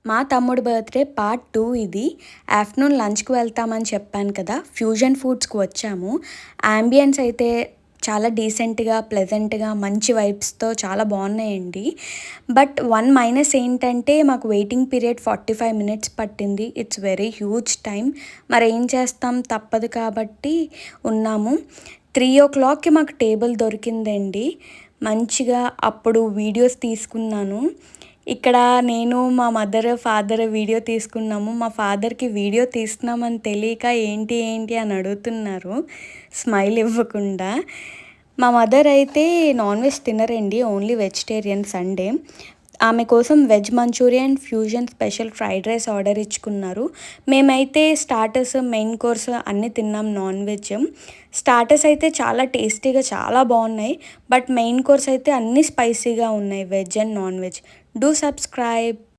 మా తమ్ముడి birthday part 2 ఇది. ఆఫ్టర్నూన్ లంచ్‌కి వెళ్తామని చెప్పాను కదా! ఫ్యూజన్ ఫుడ్స్‌కి వచ్చాము. యాంబియన్స్ అయితే చాలా డీసెంట్‌గా, ప్లెజెంట్‌గా, మంచి వైబ్స్‌తో చాలా బాగున్నాయండి. బట్ వన్ మైనస్ ఏంటంటే మాకు వెయిటింగ్ పీరియడ్ 45 మినిట్స్ పట్టింది. It's very huge time. మరేం చేస్తాం తప్పదు కాబట్టి ఉన్నాము. 3:00కి మాకు టేబుల్ దొరికిందండి. మంచిగా అప్పుడు వీడియోస్ తీసుకున్నాను. ఇక్కడ నేను, మా మదర్, ఫాదర్ వీడియో తీసుకున్నాము. మా ఫాదర్‌కి వీడియో తీస్తున్నామని తెలియక ఏంటి అని అడుగుతున్నారు స్మైల్ ఇవ్వకుండా. మా మదర్ అయితే నాన్ వెజ్ తినరండి. Only vegetarian Sunday. ఆమె కోసం veg Manchurian, fusion special fried rice order ఇచ్చుకున్నారు. మేమైతే స్టార్టర్స్, మెయిన్ కోర్స్ అన్నీ తిన్నాం నాన్ వెజ్. స్టార్టర్స్ అయితే చాలా టేస్టీగా చాలా బాగున్నాయి. బట్ మెయిన్ కోర్స్ అయితే అన్నీ స్పైసీగా ఉన్నాయి veg and non veg. Do subscribe.